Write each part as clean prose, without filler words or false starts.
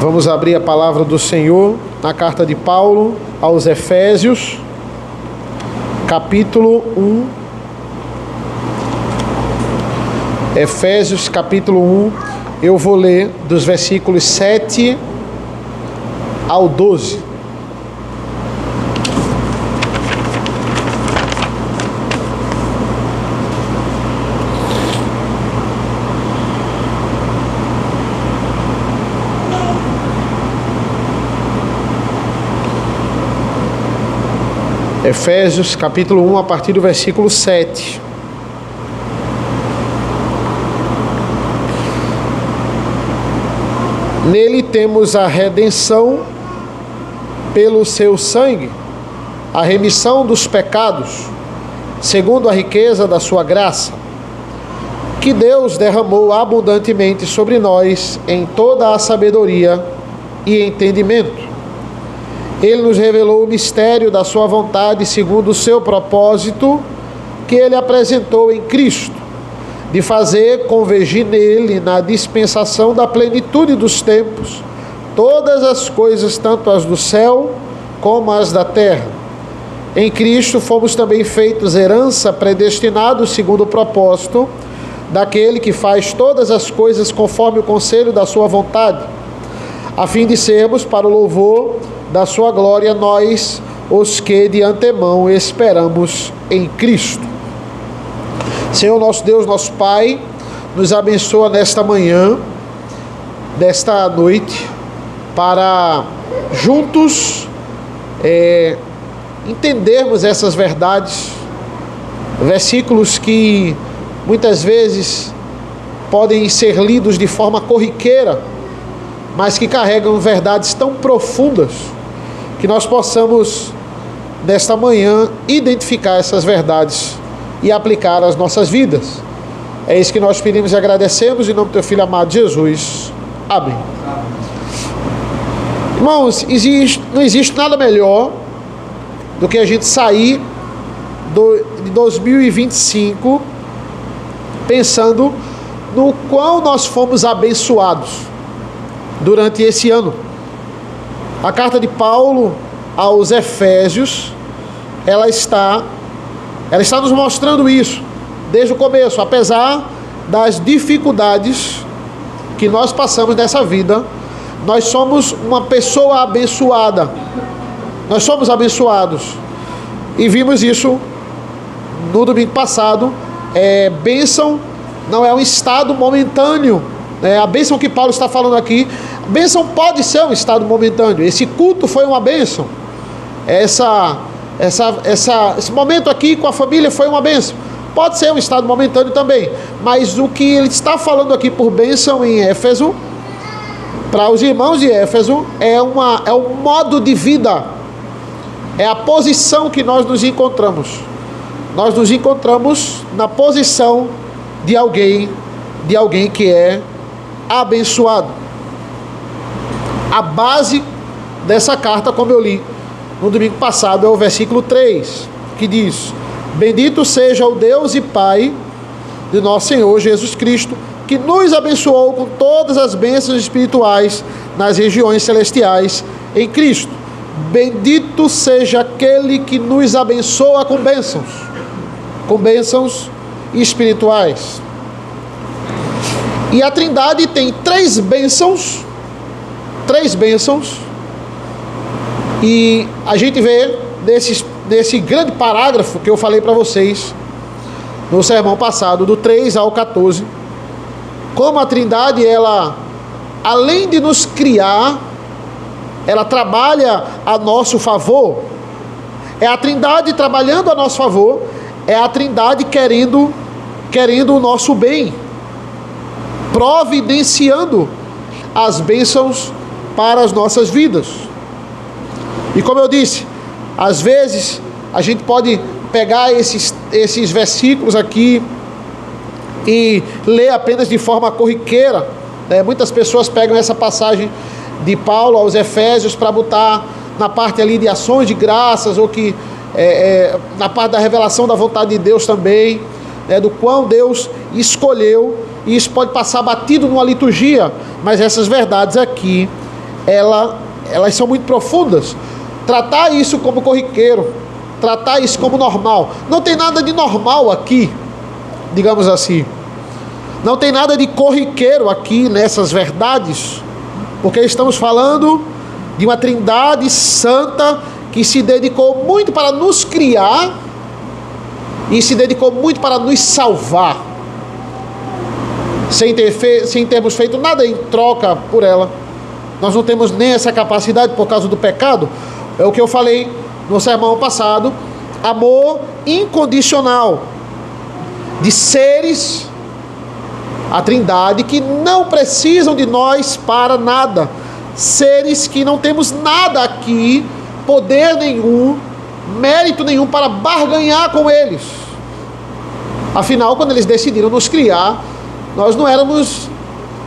Vamos abrir a palavra do Senhor na carta de Paulo aos Efésios, capítulo 1. Efésios, capítulo 1. Eu vou ler dos versículos 7 ao 12. Efésios capítulo 1, a partir do versículo 7. Nele temos a redenção pelo seu sangue, a remissão dos pecados, segundo a riqueza da sua graça, que Deus derramou abundantemente sobre nós em toda a sabedoria e entendimento. Ele nos revelou o mistério da sua vontade segundo o seu propósito, que ele apresentou em Cristo, de fazer convergir nele, na dispensação da plenitude dos tempos, todas as coisas, tanto as do céu como as da terra. Em Cristo fomos também feitos herança, predestinados segundo o propósito daquele que faz todas as coisas conforme o conselho da sua vontade, a fim de sermos para o louvor da sua glória, nós, os que de antemão esperamos em Cristo. Senhor nosso Deus, nosso Pai, nos abençoa nesta manhã, desta noite, para juntos entendermos essas verdades, versículos que muitas vezes podem ser lidos de forma corriqueira, mas que carregam verdades tão profundas, que nós possamos, nesta manhã, identificar essas verdades e aplicar às nossas vidas. É isso que nós pedimos e agradecemos, em nome do teu Filho amado Jesus. Amém. Irmãos, não existe nada melhor do que a gente sair de 2025 pensando no quão nós fomos abençoados durante esse ano. A carta de Paulo aos Efésios, ela está nos mostrando isso desde o começo. Apesar das dificuldades que nós passamos nessa vida, nós somos uma pessoa abençoada. Nós somos abençoados. E vimos isso no domingo passado. Bênção não é um estado momentâneo. A bênção que Paulo está falando aqui, a bênção pode ser um estado momentâneo. Esse culto foi uma bênção. Esse momento aqui com a família foi uma bênção. Pode ser um estado momentâneo também. Mas o que ele está falando aqui por bênção em Éfeso, para os irmãos de Éfeso, é um modo de vida. É a posição que nós nos encontramos. Nós nos encontramos na posição de alguém que é abençoado. A base dessa carta, como eu li no domingo passado, é o versículo 3, que diz: bendito seja o Deus e Pai de nosso Senhor Jesus Cristo, que nos abençoou com todas as bênçãos espirituais nas regiões celestiais em Cristo. Bendito seja aquele que nos abençoa com bênçãos espirituais. E a Trindade tem três bênçãos, e a gente vê nesse grande parágrafo que eu falei para vocês no sermão passado, do 3 ao 14, como a Trindade, ela, além de nos criar, ela trabalha a nosso favor. É a Trindade trabalhando a nosso favor, é a Trindade querendo o nosso bem, providenciando as bênçãos para as nossas vidas. E como eu disse, às vezes a gente pode pegar esses versículos aqui e ler apenas de forma corriqueira. Muitas pessoas pegam essa passagem de Paulo aos Efésios para botar na parte ali de ações de graças, ou que na parte da revelação da vontade de Deus também, do quão Deus escolheu, e isso pode passar batido numa liturgia, mas essas verdades aqui, elas são muito profundas. Tratar isso como corriqueiro, tratar isso como normal. Não tem nada de normal aqui, digamos assim. Não tem nada de corriqueiro aqui nessas verdades, porque estamos falando de uma Trindade santa que se dedicou muito para nos criar e se dedicou muito para nos salvar, sem termos feito nada em troca por ela. Nós não temos nem essa capacidade por causa do pecado. É o que eu falei no sermão passado: amor incondicional de seres, a Trindade, que não precisam de nós para nada, seres que não temos nada aqui, poder nenhum, mérito nenhum para barganhar com eles. Afinal, quando eles decidiram nos criar, nós não éramos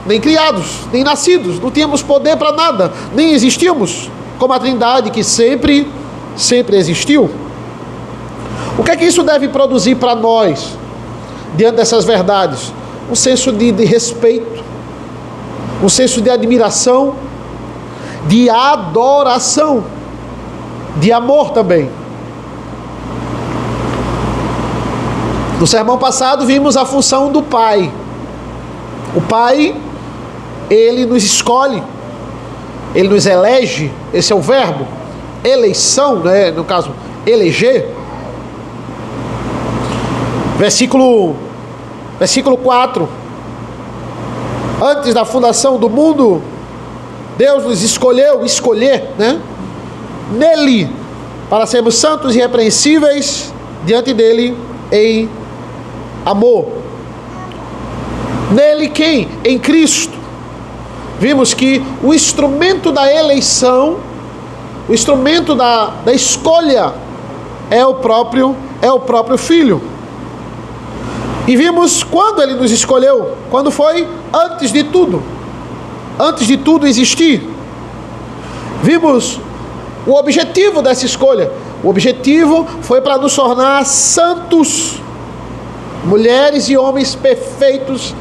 nem criados, nem nascidos, não tínhamos poder para nada, nem existíamos como a Trindade que sempre existiu. O que é que isso deve produzir para nós, diante dessas verdades? Um senso de respeito, um senso de admiração, de adoração, de amor também. No sermão passado vimos a função do Pai. O Pai, Ele nos escolhe, Ele nos elege, esse é o verbo, eleição, né? No caso, eleger. Versículo 4. Antes da fundação do mundo, Deus nos escolher, né? Nele, para sermos santos e irrepreensíveis diante dele em amor. Nele quem? Em Cristo. Vimos que o instrumento da eleição, o instrumento da escolha é o próprio Filho. E vimos quando ele nos escolheu, quando foi antes de tudo existir. Vimos o objetivo dessa escolha. O objetivo foi para nos tornar santos, mulheres e homens perfeitos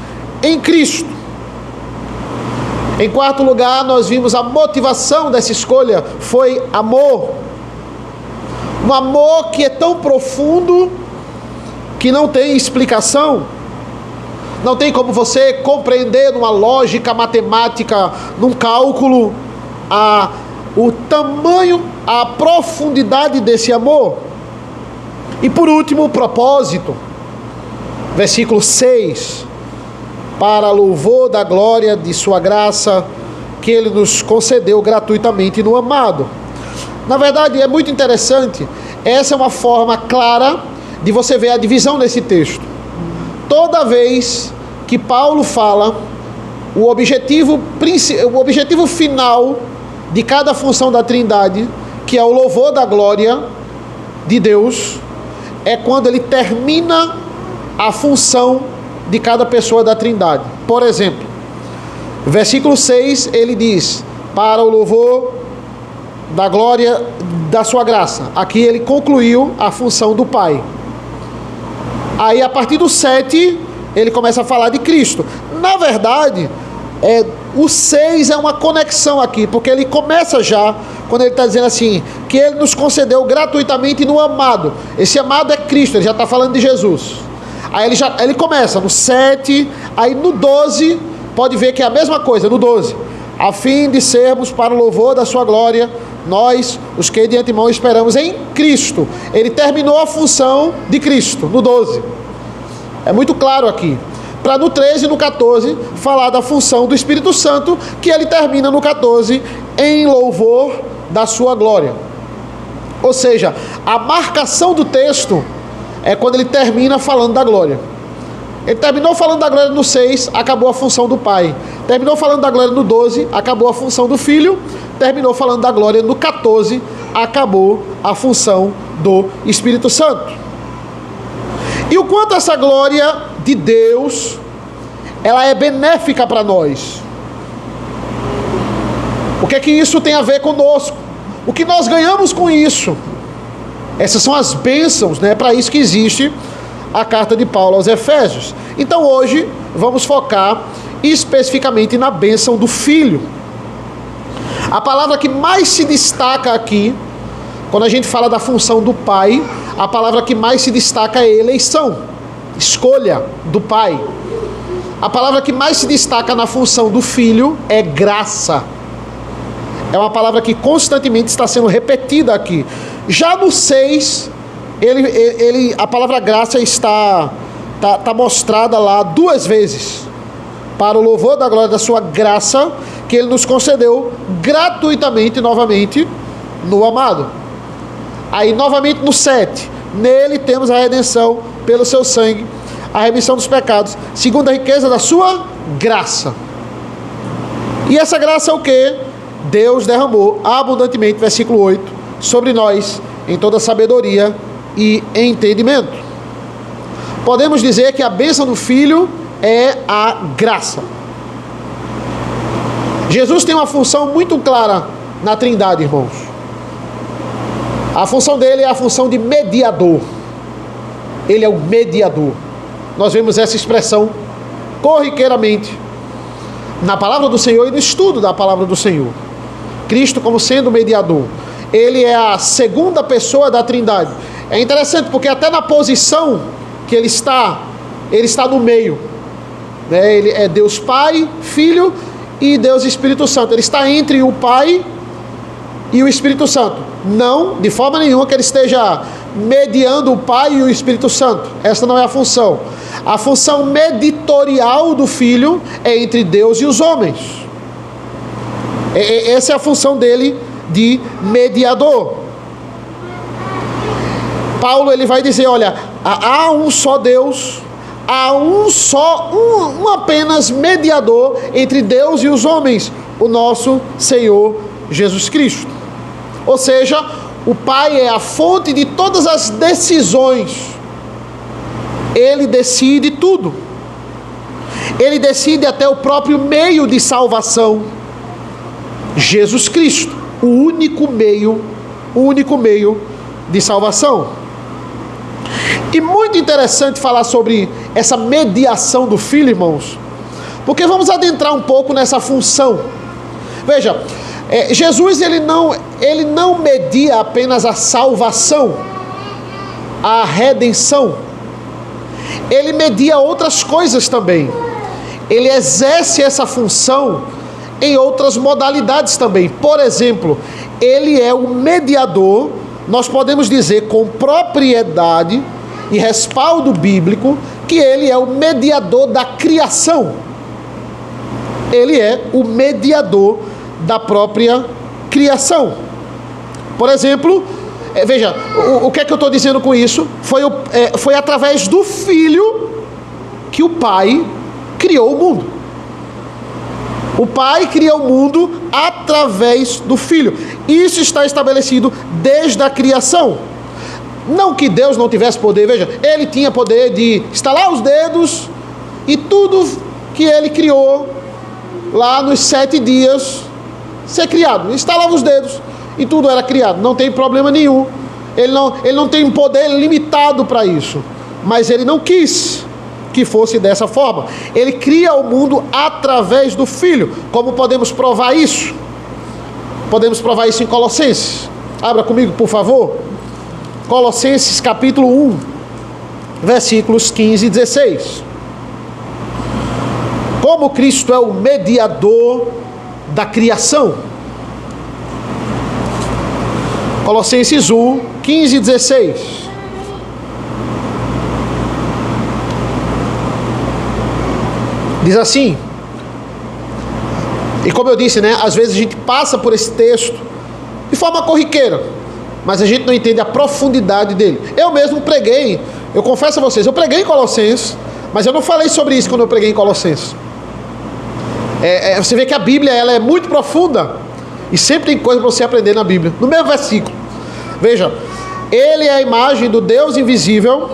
em Cristo. Em quarto lugar, nós vimos a motivação dessa escolha, foi amor. Um amor que é tão profundo que não tem explicação. Não tem como você compreender numa lógica matemática, num cálculo, o tamanho, a profundidade desse amor. E por último, o propósito. Versículo 6. Para louvor da glória de sua graça, que ele nos concedeu gratuitamente no amado. Na verdade, é muito interessante. Essa é uma forma clara de você ver a divisão nesse texto. Toda vez que Paulo fala o objetivo final de cada função da Trindade, que é o louvor da glória de Deus, é quando ele termina a função de cada pessoa da Trindade. Por exemplo, versículo 6, ele diz: para o louvor da glória da sua graça. Aqui ele concluiu a função do Pai. Aí a partir do 7, ele começa a falar de Cristo. Na verdade, o 6 é uma conexão aqui, porque ele começa já, quando ele está dizendo assim, que ele nos concedeu gratuitamente no amado. Esse amado é Cristo, ele já está falando de Jesus. Aí ele começa no 7, aí no 12, pode ver que é a mesma coisa, no 12. A fim de sermos para o louvor da sua glória, nós, os que de antemão esperamos em Cristo. Ele terminou a função de Cristo, no 12. É muito claro aqui. Para no 13 e no 14, falar da função do Espírito Santo, que ele termina no 14, em louvor da sua glória. Ou seja, a marcação do texto é quando ele termina falando da glória. Ele terminou falando da glória no 6, acabou a função do Pai. Terminou falando da glória no 12, acabou a função do Filho. Terminou falando da glória no 14, acabou a função do Espírito Santo. E o quanto essa glória de Deus, ela é benéfica para nós. O que é que isso tem a ver conosco? O que nós ganhamos com isso? Essas são as bênçãos, né? Para isso que existe a carta de Paulo aos Efésios. Então hoje vamos focar especificamente na bênção do Filho. A palavra que mais se destaca aqui, quando a gente fala da função do pai, a palavra que mais se destaca é eleição, escolha do pai. A palavra que mais se destaca na função do filho é graça. É uma palavra que constantemente está sendo repetida aqui. Já no 6, a palavra graça está mostrada lá 2 vezes. Para o louvor da glória da sua graça, que ele nos concedeu gratuitamente, novamente, no amado. Aí, novamente no 7, nele temos a redenção pelo seu sangue, a remissão dos pecados, segundo a riqueza da sua graça. E essa graça é o que? Deus derramou abundantemente, versículo 8, sobre nós, em toda sabedoria e entendimento. Podemos dizer que a bênção do Filho é a graça. Jesus tem uma função muito clara na Trindade, irmãos. A função dele é a função de mediador. Ele é o mediador. Nós vemos essa expressão corriqueiramente na palavra do Senhor e no estudo da palavra do Senhor. Cristo como sendo mediador. Ele é a segunda pessoa da Trindade. É interessante porque até na posição que ele está no meio. Ele é Deus Pai, Filho e Deus Espírito Santo. Ele está entre o Pai e o Espírito Santo. Não, de forma nenhuma, que ele esteja mediando o Pai e o Espírito Santo. Essa não é a função. A função meditorial do Filho é entre Deus e os homens. Essa é a função dele de mediador. Paulo ele vai dizer, olha, há um só Deus, há um apenas mediador entre Deus e os homens, o nosso Senhor Jesus Cristo. Ou seja, o Pai é a fonte de todas as decisões. Ele decide tudo. Ele decide até o próprio meio de salvação. Jesus Cristo, o único meio de salvação. E muito interessante falar sobre essa mediação do Filho, irmãos, porque vamos adentrar um pouco nessa função. Veja, Jesus ele não media apenas a salvação, a redenção. Ele media outras coisas também. Ele exerce essa função em outras modalidades também. Por exemplo, ele é o mediador, nós podemos dizer com propriedade e respaldo bíblico, que ele é o mediador da criação. Ele é o mediador da própria criação. Por exemplo, veja, o que é que eu estou dizendo com isso? Foi através do Filho que o Pai criou o mundo. O Pai cria o mundo através do Filho. Isso está estabelecido desde a criação. Não que Deus não tivesse poder, veja, ele tinha poder de estalar os dedos e tudo que ele criou lá nos 7 dias ser criado. Estalava os dedos e tudo era criado, não tem problema nenhum. Ele não tem um poder limitado para isso, mas ele não quis que fosse dessa forma. Ele cria o mundo através do Filho. Como podemos provar isso? Podemos provar isso em Colossenses. Abra comigo, por favor. Colossenses capítulo 1, versículos 15 e 16. Como Cristo é o mediador da criação. Colossenses 1, 15 e 16. Diz assim, e como eu disse, né, às vezes a gente passa por esse texto de forma corriqueira, mas a gente não entende a profundidade dele. Eu mesmo preguei, eu confesso a vocês, eu preguei em Colossenses, mas eu não falei sobre isso quando eu preguei em Colossenses. Você vê que a Bíblia ela é muito profunda, e sempre tem coisa para você aprender na Bíblia. No mesmo versículo, veja, ele é a imagem do Deus invisível,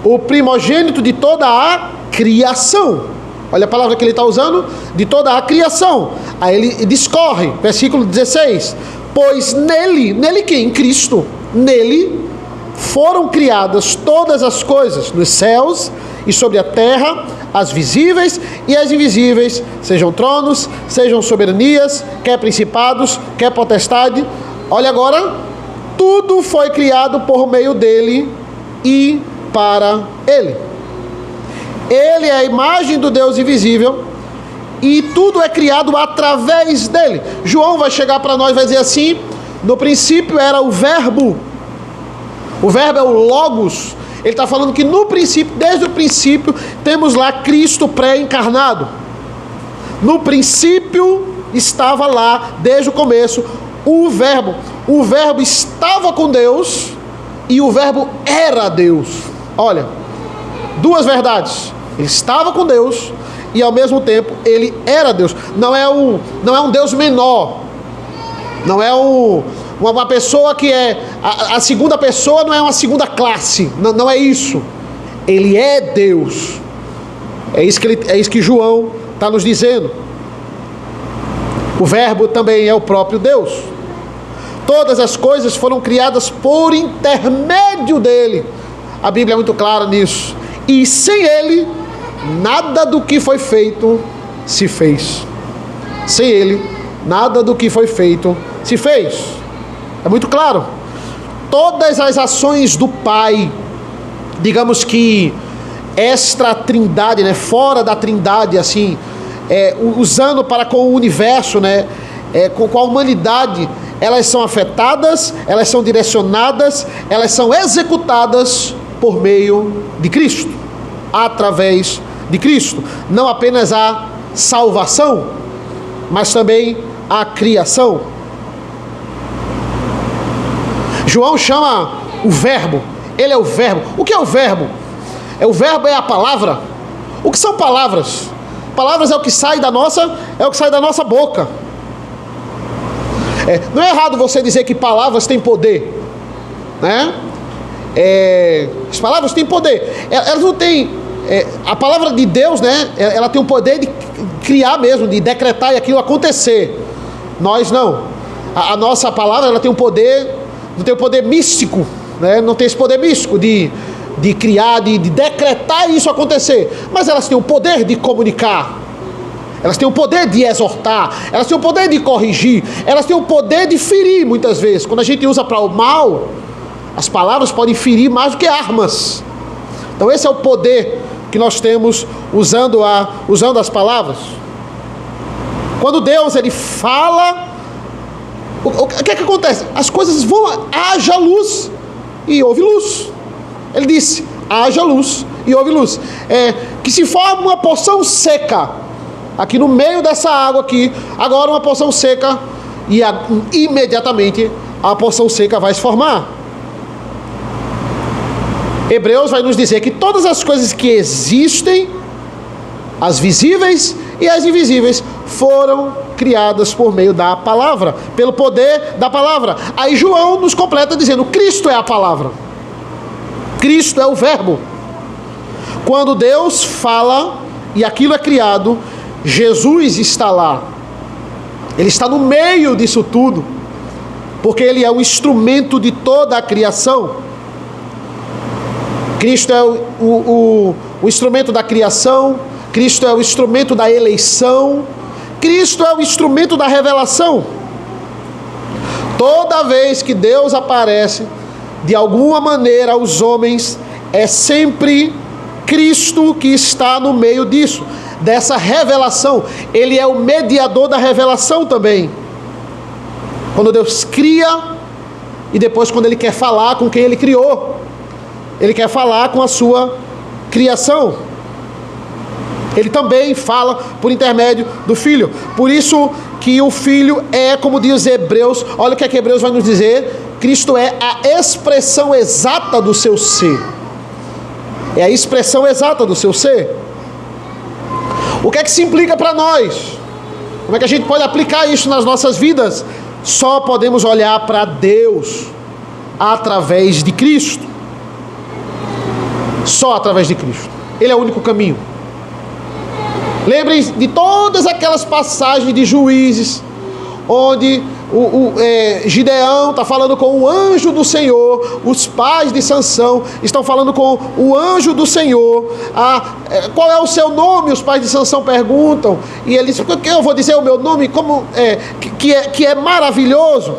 o primogênito de toda a criação. Olha a palavra que ele está usando, de toda a criação. Aí ele discorre, versículo 16. Pois nele quem? Em Cristo. Nele foram criadas todas as coisas, nos céus e sobre a terra, as visíveis e as invisíveis, sejam tronos, sejam soberanias, quer principados, quer potestade. Olha agora, tudo foi criado por meio dele e para ele. Ele é a imagem do Deus invisível e tudo é criado através dele. João vai chegar para nós e vai dizer assim: no princípio era o verbo. O verbo é o logos. Ele está falando que no princípio, desde o princípio, temos lá Cristo pré-encarnado. No princípio estava lá, desde o começo, o verbo. O verbo estava com Deus e o verbo era Deus. Olha, duas verdades. Ele estava com Deus e ao mesmo tempo ele era Deus. Não é um Deus menor. Não é uma pessoa que é a segunda pessoa, não é uma segunda classe. Não é isso. Ele é Deus. É isso que João está nos dizendo. O verbo também é o próprio Deus. Todas as coisas foram criadas por intermédio dele. A Bíblia é muito clara nisso. E sem ele, nada do que foi feito se fez. Sem ele, nada do que foi feito se fez. É muito claro. Todas as ações do Pai, digamos que extra trindade, né, fora da trindade, assim, usando para com o universo, né, com a humanidade, elas são afetadas, elas são direcionadas, elas são executadas por meio de Cristo, através de Cristo. Não apenas a salvação, mas também a criação. João chama o verbo, ele é o verbo. O que é o verbo? O verbo é a palavra. O que são palavras? Palavras é o que sai da nossa boca. Não é errado você dizer que palavras têm poder, né? As palavras têm poder. Elas não têm. A palavra de Deus, né? Ela tem o poder de criar mesmo, de decretar e aquilo acontecer. Nós não. A nossa palavra, ela tem um poder. Não tem o poder místico, né? Não tem esse poder místico de criar, de decretar isso acontecer. Mas elas têm o poder de comunicar. Elas têm o poder de exortar. Elas têm o poder de corrigir. Elas têm o poder de ferir muitas vezes. Quando a gente usa para o mal, as palavras podem ferir mais do que armas. Então esse é o poder que nós temos usando as palavras. Quando Deus ele fala, o que é que acontece? As coisas vão, haja luz e houve luz. Ele disse, haja luz e houve luz. Que se forma uma porção seca, aqui no meio dessa água aqui, agora uma porção seca, e imediatamente a porção seca vai se formar. Hebreus vai nos dizer que todas as coisas que existem, as visíveis e as invisíveis, foram criadas por meio da palavra, pelo poder da palavra. Aí João nos completa dizendo, Cristo é a palavra. Cristo é o verbo. Quando Deus fala e aquilo é criado, Jesus está lá. Ele está no meio disso tudo, porque ele é o instrumento de toda a criação. Cristo é o instrumento da criação. Cristo é o instrumento da eleição. Cristo é o instrumento da revelação. Toda vez que Deus aparece, de alguma maneira aos homens, é sempre Cristo que está no meio disso, dessa revelação. Ele é o mediador da revelação também. Quando Deus cria e depois quando Ele quer falar com quem Ele criou, Ele quer falar com a sua criação. Ele também fala por intermédio do Filho. Por isso que o Filho é, como diz Hebreus, olha o que Hebreus vai nos dizer, Cristo é a expressão exata do seu ser. É a expressão exata do seu ser. O que é que se implica para nós? Como é que a gente pode aplicar isso nas nossas vidas? Só podemos olhar para Deus através de Cristo. Só através de Cristo. Ele é o único caminho. Lembrem de todas aquelas passagens de Juízes, onde Gideão está falando com o anjo do Senhor, os pais de Sansão estão falando com o anjo do Senhor. Qual é o seu nome? Os pais de Sansão perguntam, e ele diz: por que eu vou dizer o meu nome que é maravilhoso?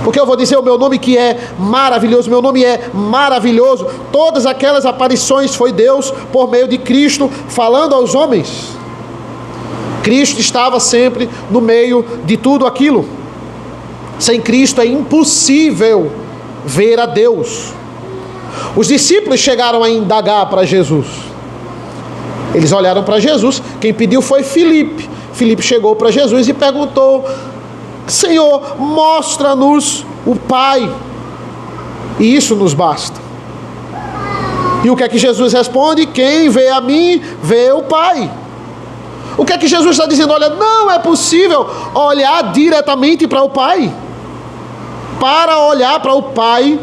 Porque eu vou dizer o meu nome que é maravilhoso, meu nome é maravilhoso. Todas aquelas aparições foi Deus, por meio de Cristo, falando aos homens. Cristo estava sempre no meio de tudo aquilo. Sem Cristo é impossível ver a Deus. Os discípulos chegaram a indagar para Jesus. Eles olharam para Jesus, quem pediu foi Filipe. Filipe chegou para Jesus e perguntou: Senhor, mostra-nos o Pai, e isso nos basta. E o que é que Jesus responde? Quem vê a mim, vê o Pai. O que é que Jesus está dizendo? Olha, não é possível olhar diretamente para o Pai. Para olhar para o Pai,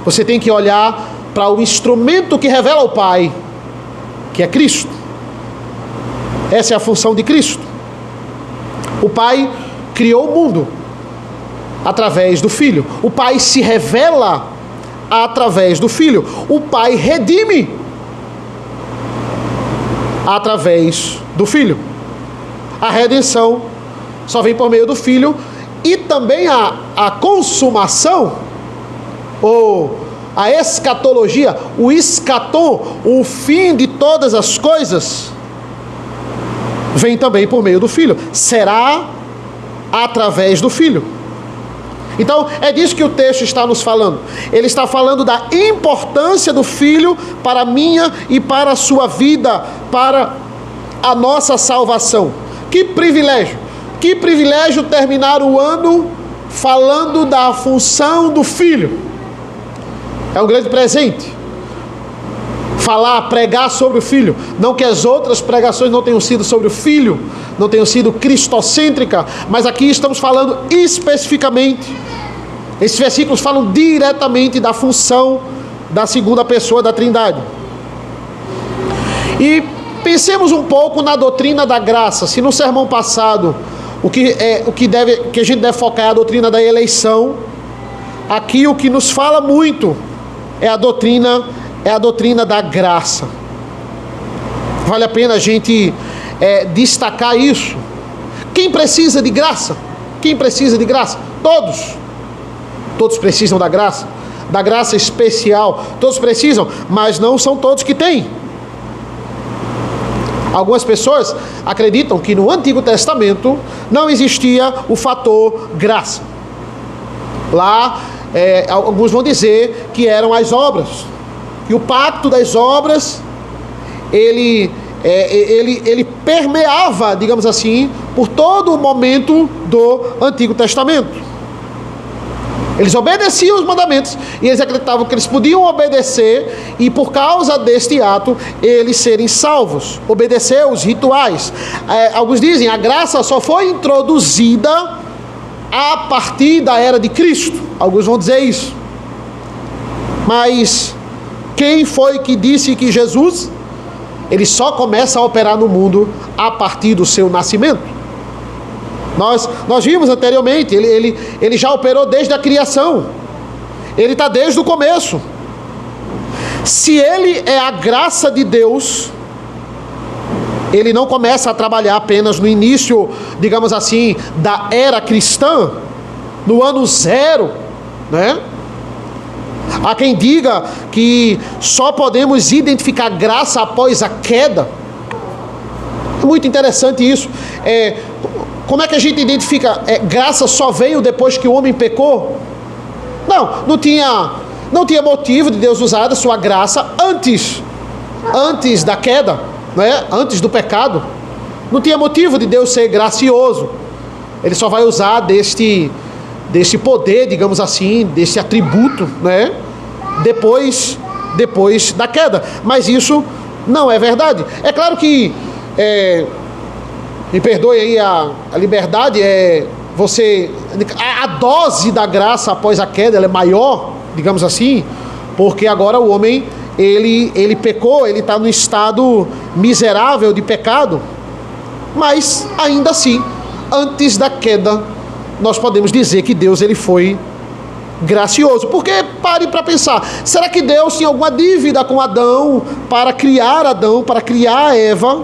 você tem que olhar para o instrumento que revela o Pai, que é Cristo. Essa é a função de Cristo. O Pai criou o mundo através do Filho. O Pai se revela através do Filho. O Pai redime através do Filho. A redenção só vem por meio do Filho, e também a consumação, ou a escatologia, o escatom, o fim de todas as coisas, vem também por meio do Filho. Será através do Filho. Então é disso que o texto está nos falando. Ele está falando da importância do Filho para a minha e para a sua vida, para a nossa salvação. Que privilégio! Que privilégio terminar o ano falando da função do Filho. É um grande presente. Pregar sobre o Filho. Não que as outras pregações não tenham sido sobre o Filho, não tenham sido cristocêntrica, mas aqui estamos falando especificamente. Esses versículos falam diretamente da função da segunda pessoa da Trindade. E pensemos um pouco na doutrina da graça. Se no sermão passado o que a gente deve focar é a doutrina da eleição, aqui o que nos fala muito é a doutrina da graça. Vale a pena a gente destacar isso. Quem precisa de graça? Quem precisa de graça? Todos precisam da graça especial. Todos precisam, mas não são todos que têm. Algumas pessoas acreditam que no Antigo Testamento não existia o fator graça. Lá, alguns vão dizer que eram as obras. E o pacto das obras, ele permeava, digamos assim, por todo o momento do Antigo Testamento. Eles obedeciam os mandamentos, e eles acreditavam que eles podiam obedecer, e por causa deste ato, eles serem salvos. Obedecer os rituais. Alguns dizem, a graça só foi introduzida a partir da era de Cristo. Alguns vão dizer isso. Mas quem foi que disse que Jesus, ele só começa a operar no mundo a partir do seu nascimento? Nós vimos anteriormente, ele já operou desde a criação. Ele está desde o começo. Se ele é a graça de Deus, ele não começa a trabalhar apenas no início, digamos assim, da era cristã, no ano 0, né? Há quem diga que só podemos identificar graça após a queda. É muito interessante isso. Como é que a gente identifica? Graça só veio depois que o homem pecou? Não tinha motivo de Deus usar a sua graça antes da queda, né? Antes do pecado. Não tinha motivo de Deus ser gracioso. Ele só vai usar deste poder, digamos assim, desse atributo, né? Depois da queda. Mas isso não é verdade. É claro que me perdoe aí a liberdade, a dose da graça após a queda, ela é maior, digamos assim, porque agora o homem, ele pecou, ele está no estado miserável de pecado, mas ainda assim, antes da queda, nós podemos dizer que Deus ele foi gracioso. Porque pare para pensar, será que Deus tinha alguma dívida com Adão para criar Eva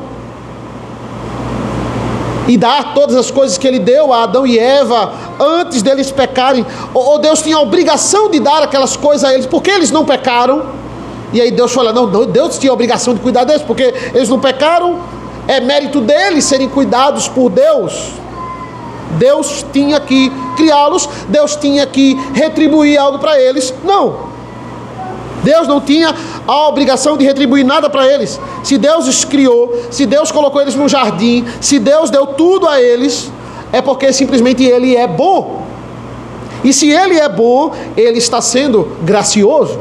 e dar todas as coisas que ele deu a Adão e Eva antes deles pecarem? Ou Deus tinha a obrigação de dar aquelas coisas a eles porque eles não pecaram? E aí Deus fala, não, Deus tinha a obrigação de cuidar deles porque eles não pecaram, é mérito deles serem cuidados por Deus. Deus tinha que criá-los, Deus tinha que retribuir algo para eles. Não, Deus não tinha a obrigação de retribuir nada para eles. Se Deus os criou, se Deus colocou eles no jardim, se Deus deu tudo a eles, é porque simplesmente Ele é bom. E se Ele é bom, Ele está sendo gracioso.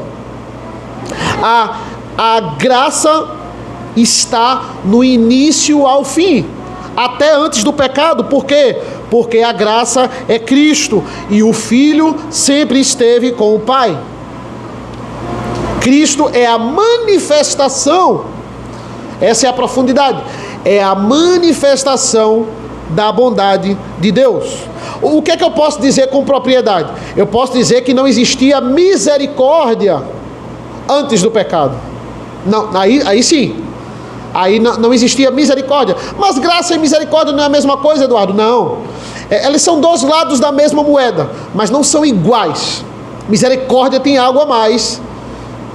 A graça está no início ao fim, até antes do pecado. Por quê? Porque a graça é Cristo e o Filho sempre esteve com o Pai. Cristo é a manifestação, essa é a profundidade, é a manifestação da bondade de Deus. O que é que eu posso dizer com propriedade? Eu posso dizer que não existia misericórdia antes do pecado. Não, aí sim. Aí não existia misericórdia. Mas graça e misericórdia não é a mesma coisa, Eduardo? Não. Eles são dois lados da mesma moeda, mas não são iguais. Misericórdia tem algo a mais,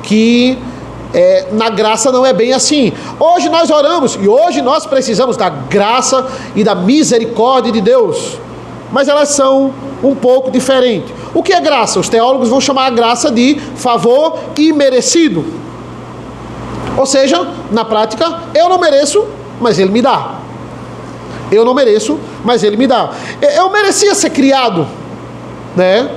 que na graça não é bem assim. Hoje nós oramos e hoje nós precisamos da graça e da misericórdia de Deus, mas elas são um pouco diferentes. O que é graça? Os teólogos vão chamar a graça de favor imerecido. Ou seja, na prática, eu não mereço, mas Ele me dá. Eu não mereço, mas Ele me dá. Eu merecia ser criado, né?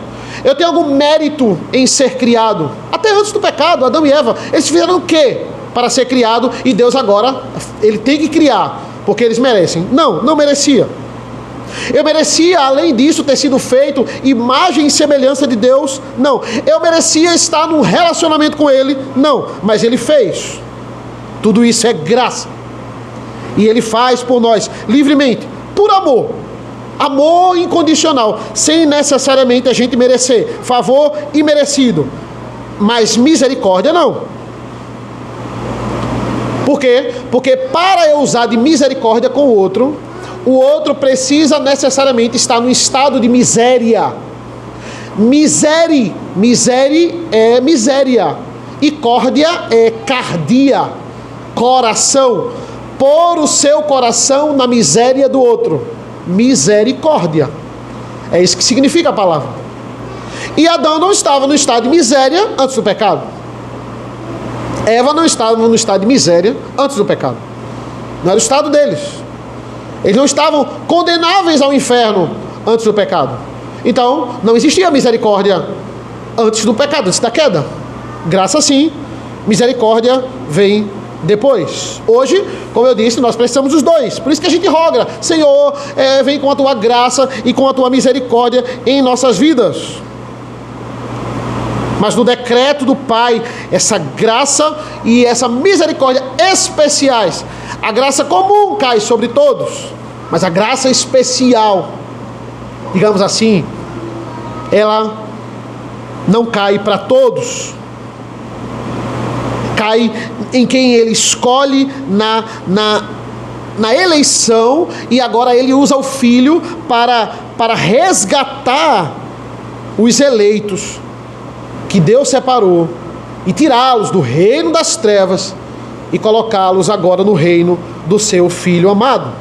Eu tenho algum mérito em ser criado. Até antes do pecado, Adão e Eva, eles fizeram o quê para ser criado? E Deus agora, Ele tem que criar, porque eles merecem. Não merecia. Eu merecia, além disso, ter sido feito imagem e semelhança de Deus? Não. Eu merecia estar num relacionamento com Ele? Não. Mas Ele fez. Tudo isso é graça. E Ele faz por nós, livremente, por amor. Amor incondicional, sem necessariamente a gente merecer. Favor imerecido. Mas misericórdia não. Por quê? Porque para eu usar de misericórdia com o outro precisa necessariamente estar no estado de miséria. Miséria é miséria. E córdia é cardia, coração. Pôr o seu coração na miséria do outro. Misericórdia. É isso que significa a palavra. E Adão não estava no estado de miséria antes do pecado. Eva não estava no estado de miséria antes do pecado. Não era o estado deles. Eles não estavam condenáveis ao inferno antes do pecado. Então, não existia misericórdia antes do pecado, antes da queda. Graça sim, misericórdia vem depois. Hoje, como eu disse, nós precisamos dos dois. Por isso que a gente roga, Senhor, vem com a tua graça e com a tua misericórdia em nossas vidas. Mas no decreto do Pai, essa graça e essa misericórdia especiais. A graça comum cai sobre todos, mas a graça especial, digamos assim, ela não cai para todos. Cai em quem Ele escolhe na eleição, e agora Ele usa o Filho para resgatar os eleitos que Deus separou e tirá-los do reino das trevas e colocá-los agora no reino do seu Filho amado.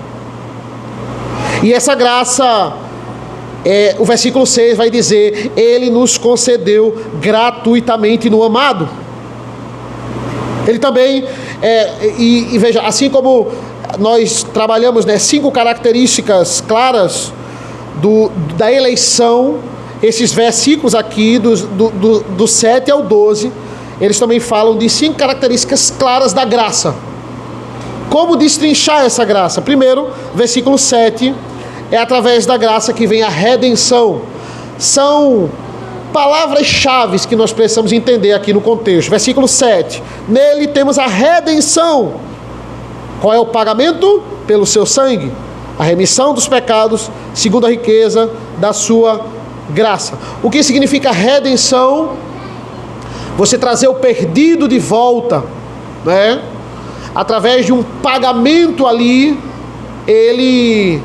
E essa graça, o versículo 6 vai dizer, Ele nos concedeu gratuitamente no amado. Ele também, e veja, assim como nós trabalhamos 5 características claras da eleição, esses versículos aqui, do 7 ao 12, eles também falam de 5 características claras da graça. Como destrinchar essa graça? Primeiro, versículo 7, é através da graça que vem a redenção. São palavras-chave que nós precisamos entender aqui no contexto. Versículo 7, nele temos a redenção. Qual é o pagamento? Pelo seu sangue. A remissão dos pecados, segundo a riqueza da sua graça. O que significa redenção? Você trazer o perdido de volta, né? Através de um pagamento ali, ele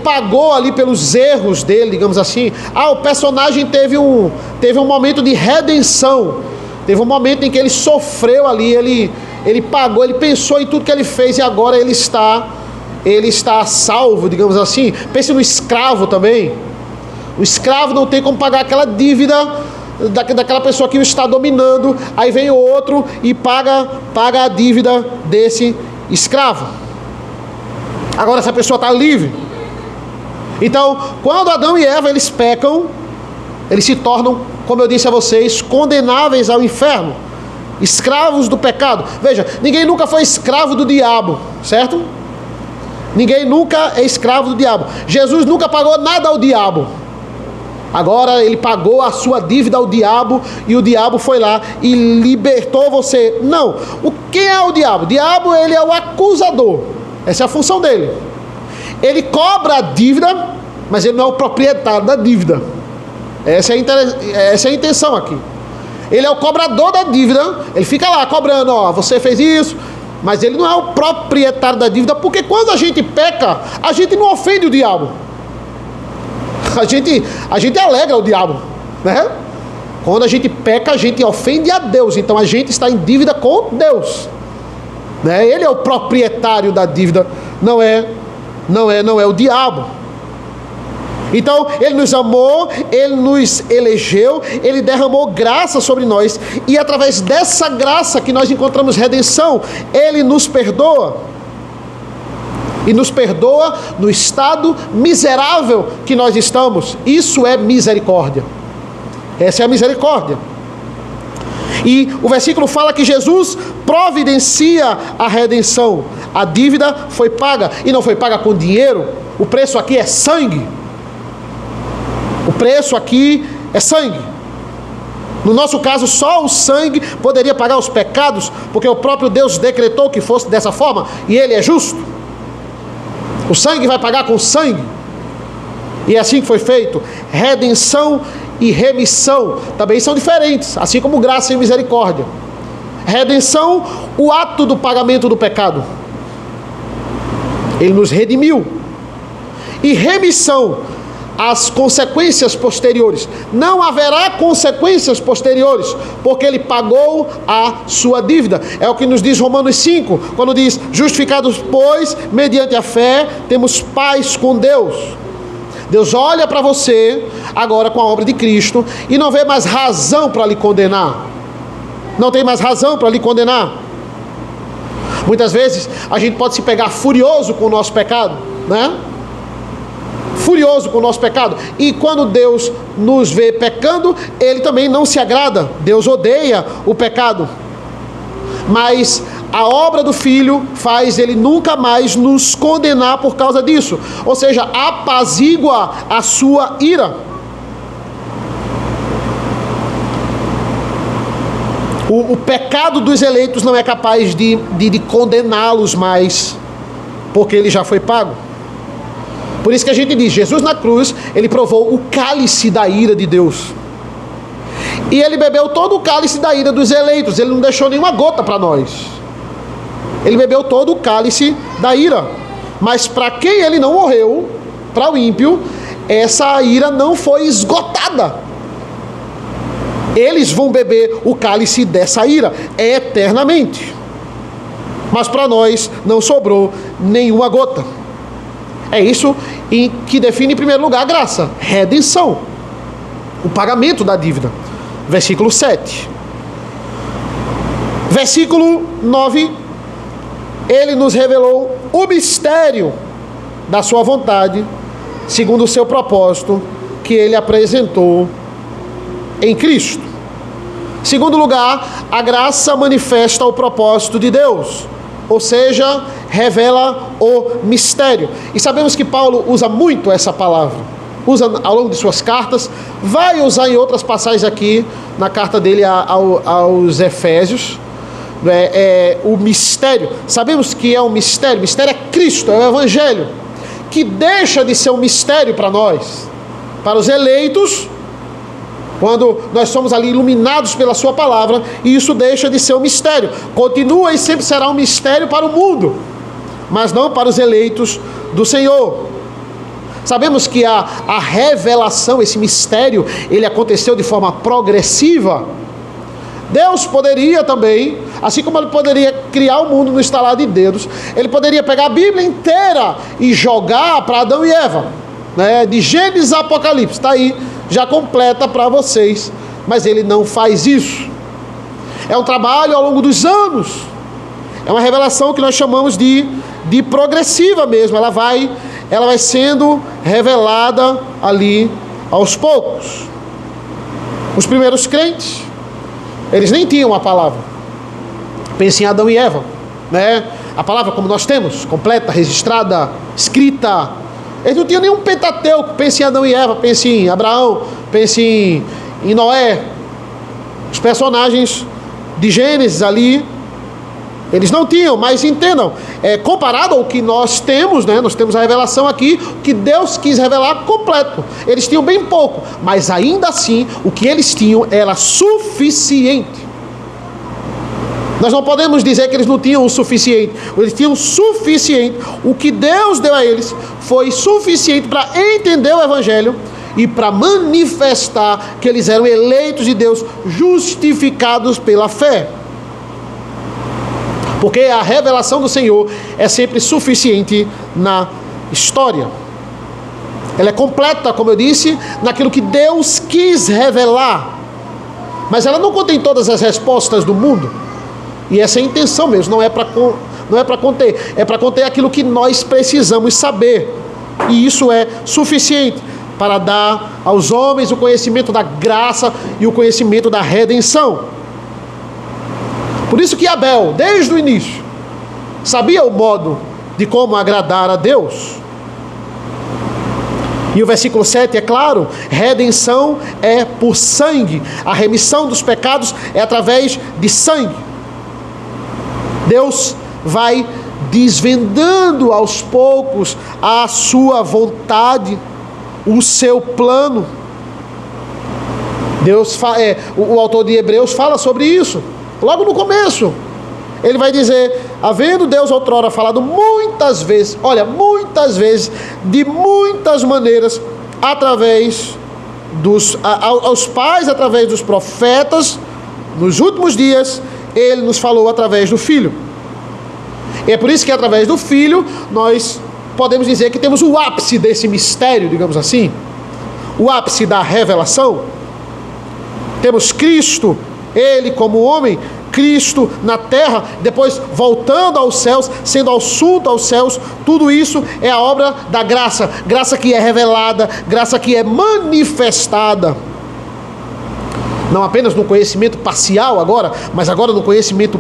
pagou ali pelos erros dele, digamos assim. O personagem teve um momento de redenção. Teve um momento em que ele sofreu ali, ele pagou, ele pensou em tudo que ele fez e agora ele está salvo, digamos assim. Pense no escravo também. O escravo não tem como pagar aquela dívida daquela pessoa que o está dominando. Aí vem o outro e paga a dívida desse escravo. Agora essa pessoa está livre. Então, quando Adão e Eva eles pecam, eles se tornam, como eu disse a vocês, condenáveis ao inferno, escravos do pecado. Veja, ninguém nunca foi escravo do diabo, certo? Ninguém nunca é escravo do diabo. Jesus nunca pagou nada ao diabo. Agora ele pagou a sua dívida ao diabo e o diabo foi lá e libertou você. Não. Quem é o diabo? O diabo, ele é o acusador. Essa é a função dele. Ele cobra a dívida, mas ele não é o proprietário da dívida. Essa é a intenção aqui. Ele é o cobrador da dívida. Ele fica lá cobrando, você fez isso. Mas ele não é o proprietário da dívida, porque quando a gente peca, a gente não ofende o diabo. A gente alegra o diabo, né? Quando a gente peca, a gente ofende a Deus. Então a gente está em dívida com Deus, né? Ele é o proprietário da dívida, não é o diabo. Então ele nos amou, ele nos elegeu, ele derramou graça sobre nós, e através dessa graça que nós encontramos redenção, ele nos perdoa. E nos perdoa no estado miserável que nós estamos. Isso é misericórdia. Essa é a misericórdia. E o versículo fala que Jesus providencia a redenção. A dívida foi paga, e não foi paga com dinheiro. O preço aqui é sangue. O preço aqui é sangue. No nosso caso, só o sangue poderia pagar os pecados, porque o próprio Deus decretou que fosse dessa forma, e Ele é justo. O sangue vai pagar com sangue. E é assim que foi feito. Redenção e remissão também são diferentes, assim como graça e misericórdia. Redenção, o ato do pagamento do pecado. Ele nos redimiu. E remissão, as consequências posteriores. Não haverá consequências posteriores, porque ele pagou a sua dívida. É o que nos diz Romanos 5, quando diz: justificados, pois, mediante a fé, temos paz com Deus. Deus olha para você, agora com a obra de Cristo, e não vê mais razão para lhe condenar. Não tem mais razão para lhe condenar. Muitas vezes, a gente pode se pegar furioso com o nosso pecado, né? Furioso com o nosso pecado, e quando Deus nos vê pecando, Ele também não se agrada. Deus odeia o pecado, mas a obra do Filho faz Ele nunca mais nos condenar por causa disso, ou seja, apazigua a sua ira. O pecado dos eleitos não é capaz de condená-los mais, porque ele já foi pago. Por isso que a gente diz, Jesus na cruz, ele provou o cálice da ira de Deus. E ele bebeu todo o cálice da ira dos eleitos, ele não deixou nenhuma gota para nós. Ele bebeu todo o cálice da ira. Mas para quem ele não morreu, para o ímpio, essa ira não foi esgotada. Eles vão beber o cálice dessa ira eternamente. Mas para nós não sobrou nenhuma gota. É isso que define em primeiro lugar a graça, redenção, o pagamento da dívida. Versículo 7. Versículo 9. Ele nos revelou o mistério da sua vontade, segundo o seu propósito, que ele apresentou em Cristo. Segundo lugar, a graça manifesta o propósito de Deus, ou seja, revela o mistério. E sabemos que Paulo usa muito essa palavra, usa ao longo de suas cartas, vai usar em outras passagens aqui, na carta dele aos Efésios, o mistério. Sabemos que é um mistério, o mistério é Cristo, é o Evangelho. que deixa de ser um mistério para nós. Para os eleitos, quando nós somos ali iluminados pela sua palavra, isso deixa de ser um mistério. Continua e sempre será um mistério para o mundo, mas não para os eleitos do Senhor. Sabemos que a revelação, esse mistério, ele aconteceu de forma progressiva. Deus poderia também, assim como ele poderia criar o mundo no estalar de dedos, ele poderia pegar a Bíblia inteira e jogar para Adão e Eva, né? De Gênesis a Apocalipse, está aí, já completa para vocês, mas ele não faz isso. É um trabalho ao longo dos anos, é uma revelação que nós chamamos de progressiva mesmo, ela vai sendo revelada ali aos poucos. Os primeiros crentes, eles nem tinham a palavra. Pense em Adão e Eva, né? A palavra como nós temos, completa, registrada, escrita. Eles não tinham nenhum Pentateuco. Pense em Adão e Eva, pense em Abraão, pense em Noé. Os personagens de Gênesis ali, eles não tinham, mas entendam, comparado ao que nós temos, né? Nós temos a revelação aqui, que Deus quis revelar completo. Eles tinham bem pouco, mas ainda assim, o que eles tinham era suficiente. Nós não podemos dizer que eles não tinham o suficiente. Eles tinham o suficiente. O que Deus deu a eles foi suficiente para entender o Evangelho e para manifestar que eles eram eleitos de Deus, justificados pela fé. Porque a revelação do Senhor é sempre suficiente na história. Ela é completa, como eu disse, naquilo que Deus quis revelar. Mas ela não contém todas as respostas do mundo. E essa é a intenção mesmo, não é para conter. É para conter aquilo que nós precisamos saber. E isso é suficiente para dar aos homens o conhecimento da graça e o conhecimento da redenção. Por isso que Abel, desde o início, sabia o modo de como agradar a Deus. E o versículo 7 é claro, redenção é por sangue. A remissão dos pecados é através de sangue. Deus vai desvendando aos poucos a sua vontade, o seu plano. O autor de Hebreus fala sobre isso. Logo no começo, ele vai dizer, havendo Deus outrora falado muitas vezes, de muitas maneiras, através aos pais, através dos profetas, nos últimos dias, ele nos falou através do Filho. E é por isso que através do Filho, nós podemos dizer que temos o ápice desse mistério, digamos assim, o ápice da revelação. Temos Cristo, ele como homem, Cristo na terra, depois voltando aos céus, sendo assunto aos céus. Tudo isso é a obra da graça, graça que é revelada, graça que é manifestada, não apenas no conhecimento parcial agora, mas agora no conhecimento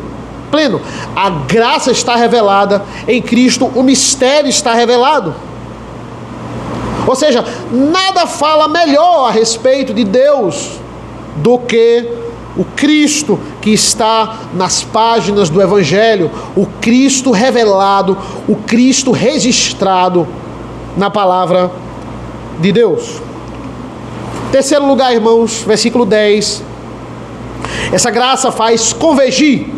pleno. A graça está revelada em Cristo, o mistério está revelado. Ou seja, nada fala melhor a respeito de Deus do que o Cristo que está nas páginas do Evangelho, o Cristo revelado, o Cristo registrado na palavra de Deus. Terceiro lugar, irmãos, versículo 10. Essa graça faz convergir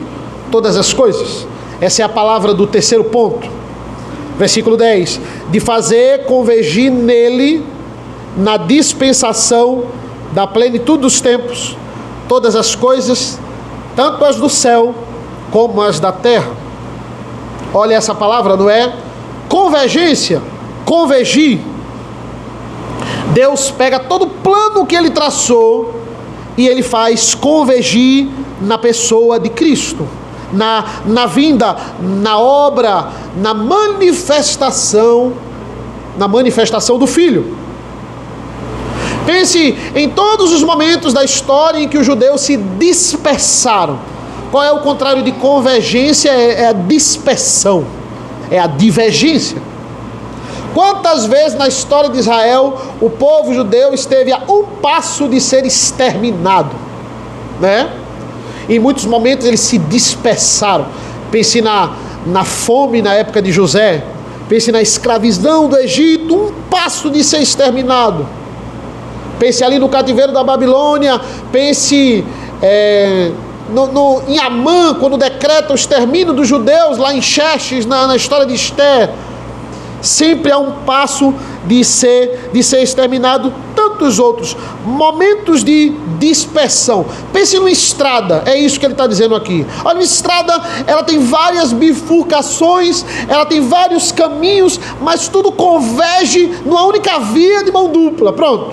todas as coisas. Essa é a palavra do terceiro ponto. Versículo 10. De fazer convergir nele, na dispensação da plenitude dos tempos, todas as coisas, tanto as do céu como as da terra. Olha essa palavra, não é? Convergência, convergir. Deus pega todo o plano que ele traçou e ele faz convergir na pessoa de Cristo, na vinda, na obra, na manifestação do Filho. Pense em todos os momentos da história em que os judeus se dispersaram. Qual é o contrário de convergência? É a dispersão, é a divergência. Quantas vezes na história de Israel o povo judeu esteve a um passo de ser exterminado, né? Em muitos momentos eles se dispersaram. Pense na fome na época de José. Pense na escravidão do Egito, um passo de ser exterminado. Pense ali no cativeiro da Babilônia, pense em Amã, quando decreta o extermínio dos judeus, lá em Xerxes, na história de Esther. Sempre há um passo de ser exterminado. Tantos outros momentos de dispersão. Pense numa estrada, é isso que ele está dizendo aqui. Olha, uma estrada, ela tem várias bifurcações, ela tem vários caminhos, mas tudo converge numa única via de mão dupla. Pronto.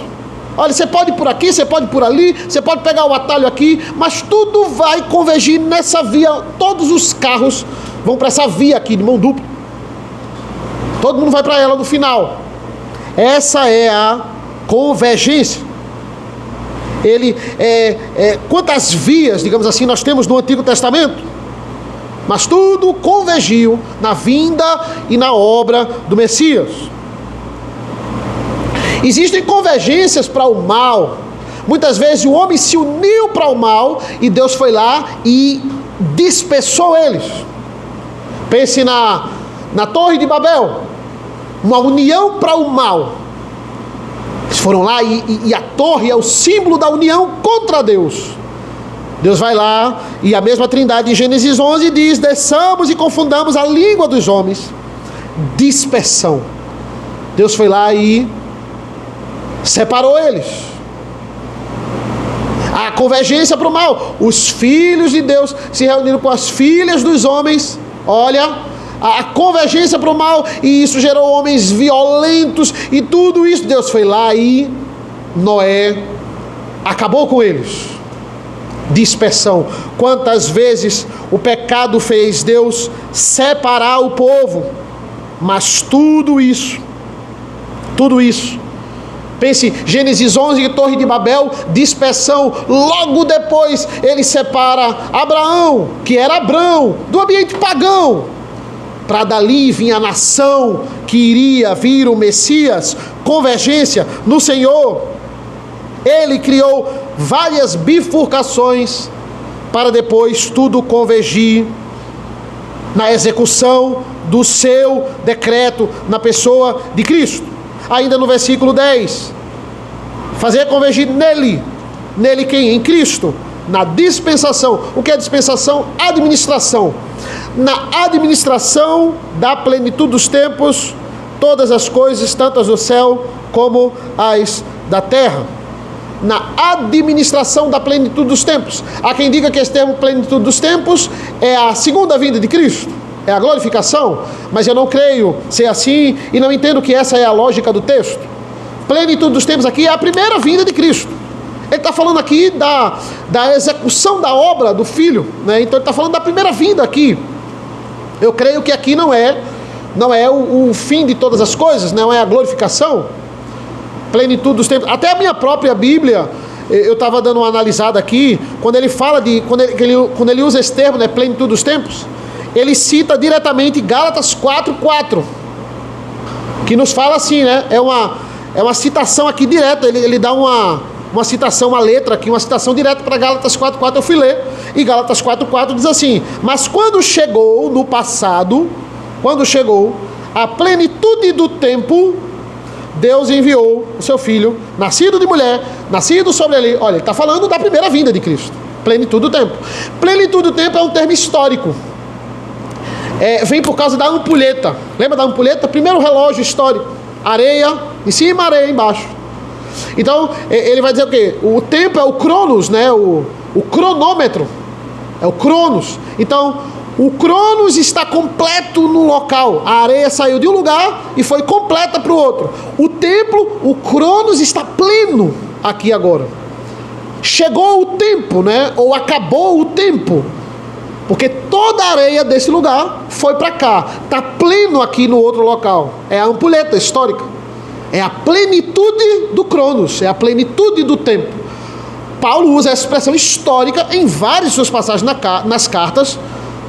Olha, você pode ir por aqui, você pode ir por ali, você pode pegar o atalho aqui, mas tudo vai convergir nessa via. Todos os carros vão para essa via aqui de mão dupla. Todo mundo vai para ela no final. Essa é a convergência. Quantas vias, digamos assim, nós temos no Antigo Testamento? Mas tudo convergiu na vinda e na obra do Messias. Existem convergências para o mal. Muitas vezes o homem se uniu para o mal e Deus foi lá e dispersou eles. Pense na Torre de Babel, uma união para o mal. Eles foram lá e a torre é o símbolo da união contra Deus. Deus vai lá e a mesma Trindade em Gênesis 11 diz: desçamos e confundamos a língua dos homens. Dispersão. Deus foi lá e separou eles. A convergência para o mal. Os filhos de Deus se reuniram com as filhas dos homens. Olha, a convergência para o mal, e isso gerou homens violentos, e tudo isso, Deus foi lá e Noé acabou com eles. Dispersão. Quantas vezes o pecado fez Deus separar o povo, mas tudo isso, pense, Gênesis 11, Torre de Babel, dispersão. Logo depois ele separa Abraão, que era Abrão, do ambiente pagão, para dali vir a nação que iria vir o Messias. Convergência no Senhor. Ele criou várias bifurcações para depois tudo convergir na execução do seu decreto na pessoa de Cristo. Ainda no versículo 10, fazer convergir nele quem? Em Cristo, na dispensação. O que é dispensação? Administração. Na administração da plenitude dos tempos, todas as coisas, tanto as do céu como as da terra. Na administração da plenitude dos tempos. Há quem diga que esse termo plenitude dos tempos é a segunda vinda de Cristo, é a glorificação, mas eu não creio ser assim e não entendo que essa é a lógica do texto. Plenitude dos tempos aqui é a primeira vinda de Cristo. Ele está falando aqui da execução da obra do Filho, né? Então ele está falando da primeira vinda aqui. Eu creio que aqui não é o fim de todas as coisas, não é a glorificação. Plenitude dos tempos. Até a minha própria Bíblia, eu estava dando uma analisada aqui, quando ele fala quando ele usa esse termo, né, plenitude dos tempos, ele cita diretamente Gálatas 4:4, que nos fala assim, né? É uma citação aqui direta. Ele dá uma citação, uma letra aqui, uma citação direta para Gálatas 4:4. Eu fui ler, e Gálatas 4:4 diz assim: mas quando chegou no passado, a plenitude do tempo, Deus enviou o seu Filho, nascido de mulher, nascido sobre ele. Olha, ele está falando da primeira vinda de Cristo. Plenitude do tempo. Plenitude do tempo é um termo histórico. Vem por causa da ampulheta. Lembra da ampulheta? Primeiro relógio histórico. Areia em cima, areia embaixo. Então, ele vai dizer o quê? O tempo é o cronos, né? O cronômetro. É o cronos. Então, o cronos está completo no local. A areia saiu de um lugar e foi completa para o outro. O templo, o cronos está pleno aqui agora. Chegou o tempo, né? Ou acabou o tempo. Porque toda a areia desse lugar foi para cá. Está pleno aqui no outro local. É a ampulheta histórica. É a plenitude do cronos. É a plenitude do tempo. Paulo usa essa expressão histórica em várias suas passagens nas cartas,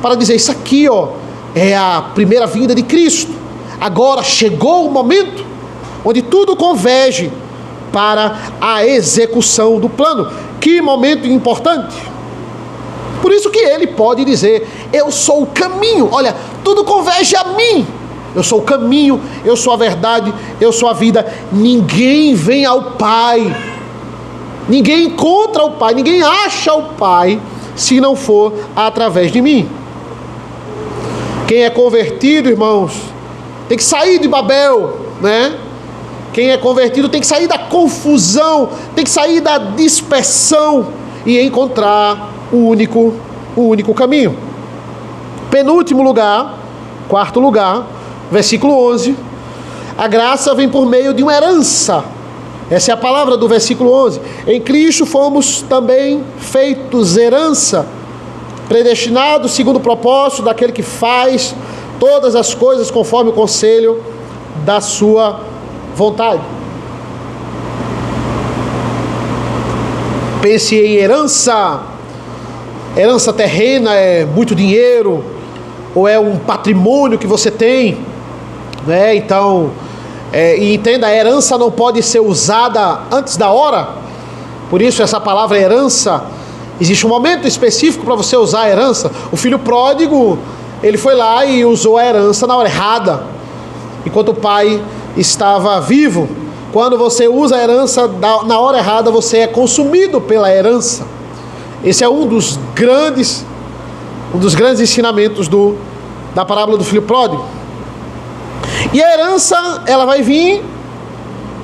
para dizer isso aqui, é a primeira vinda de Cristo. Agora chegou o momento onde tudo converge para a execução do plano. Que momento importante! Por isso que ele pode dizer: eu sou o caminho. Olha, tudo converge a mim. eu sou o caminho, eu sou a verdade, eu sou a vida. Ninguém vem ao Pai, ninguém encontra o Pai, ninguém acha o Pai, se não for através de mim. Quem é convertido, irmãos, tem que sair de Babel, né? Quem é convertido tem que sair da confusão, tem que sair da dispersão e encontrar o único caminho. Penúltimo lugar, quarto lugar, versículo 11. A graça vem por meio de uma herança. Essa é a palavra do versículo 11. Em Cristo fomos também feitos herança, predestinados segundo o propósito daquele que faz todas as coisas conforme o conselho da sua vontade. Pense em herança. Herança terrena é muito dinheiro, ou é um patrimônio que você tem, né? Então, e entenda, a herança não pode ser usada antes da hora. Por isso essa palavra herança, existe um momento específico para você usar a herança. O filho pródigo, ele foi lá e usou a herança na hora errada, enquanto o pai estava vivo. Quando você usa a herança na hora errada, você é consumido pela herança. Esse é um dos grandes ensinamentos da parábola do filho pródigo. E a herança, ela vai vir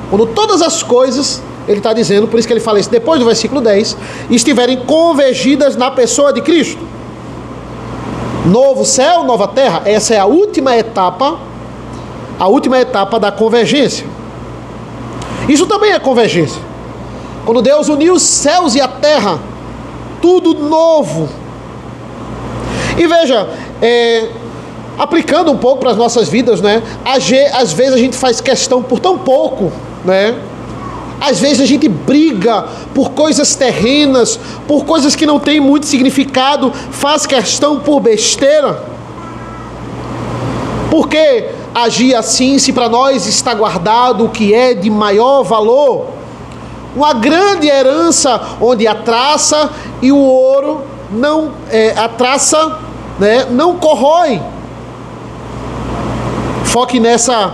quando todas as coisas, ele está dizendo, por isso que ele fala isso depois do versículo 10, estiverem convergidas na pessoa de Cristo. Novo céu, nova terra, essa é a última etapa da convergência. Isso também é convergência. Quando Deus uniu os céus e a terra, tudo novo. E veja, aplicando um pouco para as nossas vidas, né? Às vezes a gente faz questão por tão pouco, né? Às vezes a gente briga por coisas terrenas, por coisas que não têm muito significado, faz questão por besteira. Por que agir assim, se para nós está guardado o que é de maior valor? Uma grande herança onde a traça e o ouro não, a traça, né, não corrói. Foque nessa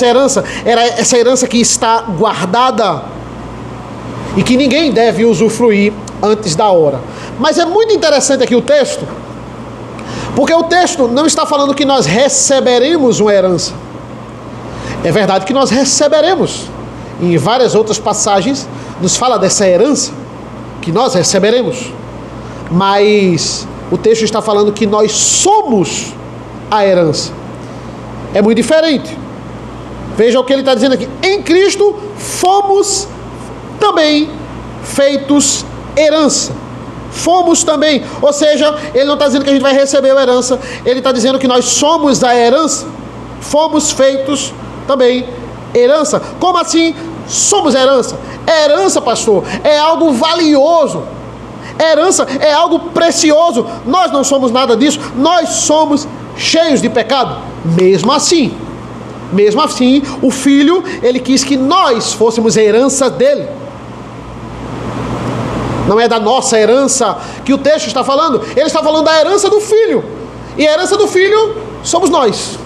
herança. Era essa herança que está guardada e que ninguém deve usufruir antes da hora. Mas é muito interessante aqui o texto, porque o texto não está falando que nós receberemos uma herança. É verdade que nós receberemos. Em várias outras passagens nos fala dessa herança que nós receberemos. Mas o texto está falando que nós somos a herança. É muito diferente. Veja o que ele está dizendo aqui. Em Cristo fomos também feitos herança. Fomos também. Ou seja, ele não está dizendo que a gente vai receber a herança. Ele está dizendo que nós somos a herança. Fomos feitos também herança. Como assim somos herança? Herança, pastor, é algo valioso. Herança é algo precioso. Nós não somos nada disso. Nós somos cheios de pecado. Mesmo assim, o Filho, ele quis que nós fôssemos herança dele. Não é da nossa herança que o texto está falando. Ele está falando da herança do Filho. E a herança do Filho somos nós.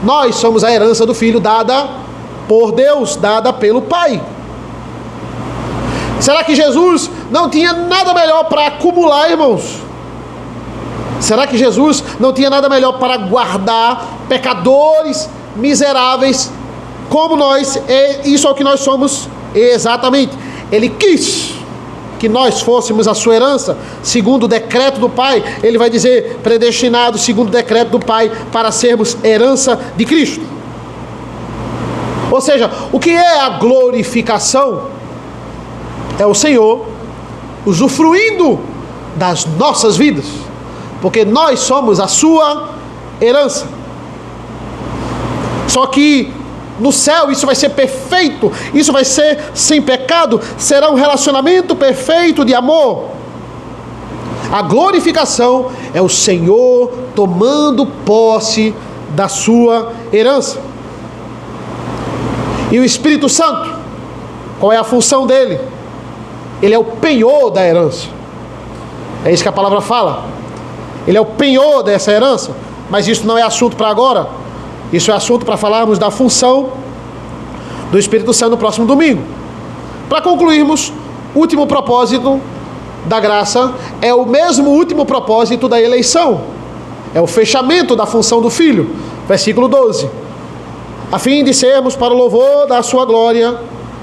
Nós somos a herança do Filho dada por Deus, dada pelo Pai. Será que Jesus não tinha nada melhor para acumular, irmãos? Será que Jesus não tinha nada melhor para guardar pecadores miseráveis como nós? Isso é o que nós somos exatamente. Ele quis que nós fôssemos a sua herança, segundo o decreto do Pai. Ele vai dizer, predestinado segundo o decreto do Pai, para sermos herança de Cristo. Ou seja, o que é a glorificação? É o Senhor usufruindo das nossas vidas, porque nós somos a sua herança. Só que no céu isso vai ser perfeito, isso vai ser sem pecado, será um relacionamento perfeito de amor. A glorificação é o Senhor tomando posse da sua herança. E o Espírito Santo, qual é a função dele? Ele é o penhor da herança. É isso que a palavra fala. Ele é o penhor dessa herança. Mas isso não é assunto para agora. Isso é assunto para falarmos da função do Espírito Santo no próximo domingo. Para concluirmos, o último propósito da graça é o mesmo último propósito da eleição. É o fechamento da função do Filho. Versículo 12. A fim de sermos para o louvor da sua glória,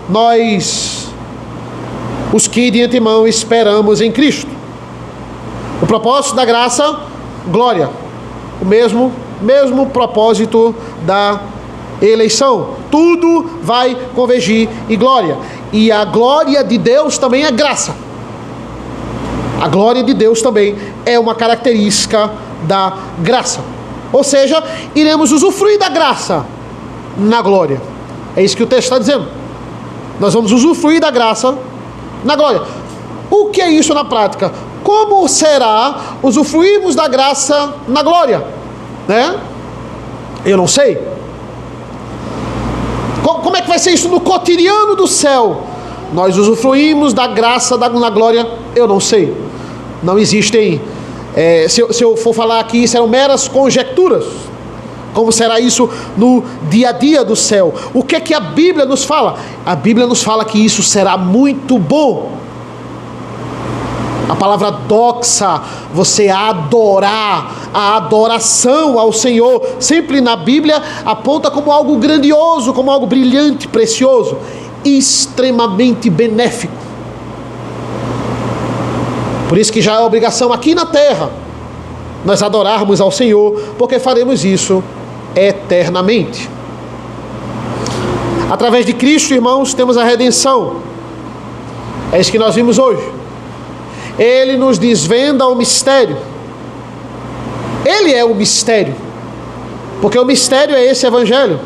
nós, os que de antemão esperamos em Cristo. O propósito da graça, glória. O mesmo propósito da eleição. Tudo vai convergir em glória. E a glória de Deus também é graça. A glória de Deus também é uma característica da graça. Ou seja, iremos usufruir da graça na glória. É isso que o texto está dizendo. Nós vamos usufruir da graça na glória. O que é isso na prática? Como será usufruirmos da graça na glória? Né? Eu não sei. Como é que vai ser isso no cotidiano do céu? Nós usufruímos da graça na glória? Eu não sei. Não existem... se eu for falar aqui, serão meras conjecturas. Como será isso no dia a dia do céu? O que é que a Bíblia nos fala? A Bíblia nos fala que isso será muito bom. A palavra doxa, você adorar, a adoração ao Senhor, sempre na Bíblia aponta como algo grandioso, como algo brilhante, precioso, extremamente benéfico. Por isso que já é obrigação aqui na terra nós adorarmos ao Senhor, porque faremos isso eternamente. Através de Cristo, irmãos, temos a redenção. É isso que nós vimos hoje. Ele nos desvenda o mistério. Ele é o mistério, porque o mistério é esse evangelho.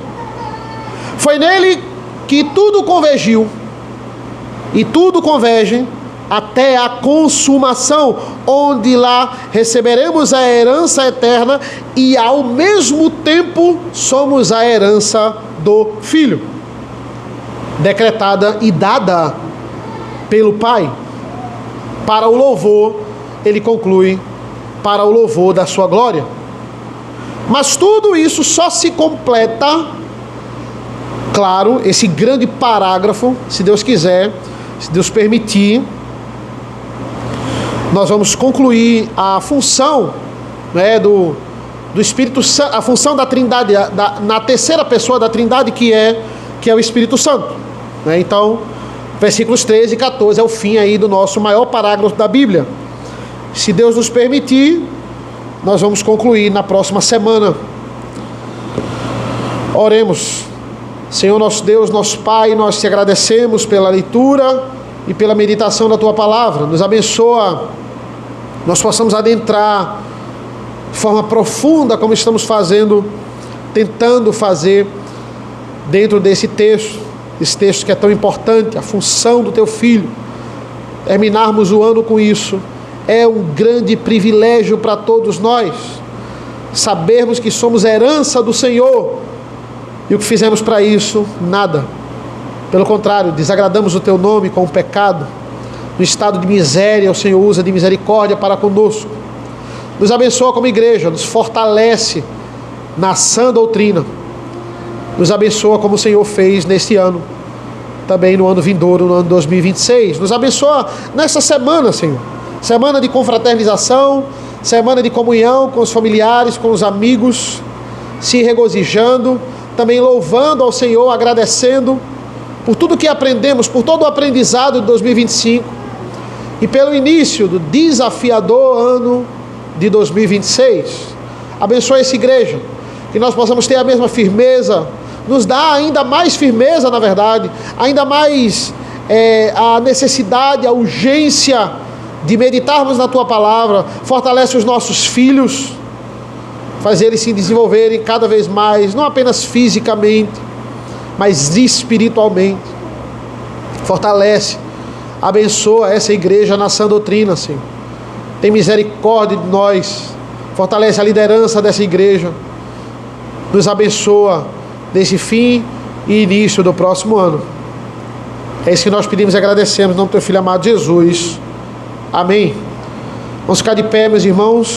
Foi nele que tudo convergiu, e tudo converge até a consumação, onde lá receberemos a herança eterna e ao mesmo tempo somos a herança do Filho, decretada e dada pelo Pai. Para o louvor, ele conclui, para o louvor da sua glória. Mas tudo isso só se completa, claro, esse grande parágrafo, se Deus quiser, se Deus permitir, nós vamos concluir a função, né, do Espírito Santo, a função da Trindade, na terceira pessoa da Trindade, que é o Espírito Santo. Né? Então, versículos 13 e 14 é o fim aí do nosso maior parágrafo da Bíblia. Se Deus nos permitir, nós vamos concluir na próxima semana. Oremos. Senhor nosso Deus, nosso Pai, nós te agradecemos pela leitura e pela meditação da Tua Palavra. Nos abençoa, nós possamos adentrar de forma profunda, como estamos fazendo, tentando fazer dentro desse texto, esse texto que é tão importante, a função do Teu Filho. Terminarmos o ano com isso é um grande privilégio para todos nós, sabermos que somos herança do Senhor, e o que fizemos para isso? Nada. Pelo contrário, desagradamos o Teu nome com o pecado. No estado de miséria, o Senhor usa de misericórdia para conosco. Nos abençoa como igreja, nos fortalece na sã doutrina. Nos abençoa como o Senhor fez neste ano, também no ano vindouro, no ano 2026. Nos abençoa nessa semana, Senhor. Semana de confraternização, semana de comunhão com os familiares, com os amigos, se regozijando, também louvando ao Senhor, agradecendo por tudo que aprendemos, por todo o aprendizado de 2025 e pelo início do desafiador ano de 2026. Abençoe essa igreja, que nós possamos ter a mesma firmeza, nos dá ainda mais firmeza, na verdade, ainda mais a necessidade, a urgência de meditarmos na Tua Palavra. Fortalece os nossos filhos, faz eles se desenvolverem cada vez mais, não apenas fisicamente, mas espiritualmente. Fortalece, abençoa essa igreja na sã doutrina, Senhor. Tem misericórdia de nós, fortalece a liderança dessa igreja, nos abençoa desse fim e início do próximo ano. É isso que nós pedimos e agradecemos, em nome do Teu Filho amado Jesus. Amém. Vamos ficar de pé, meus irmãos.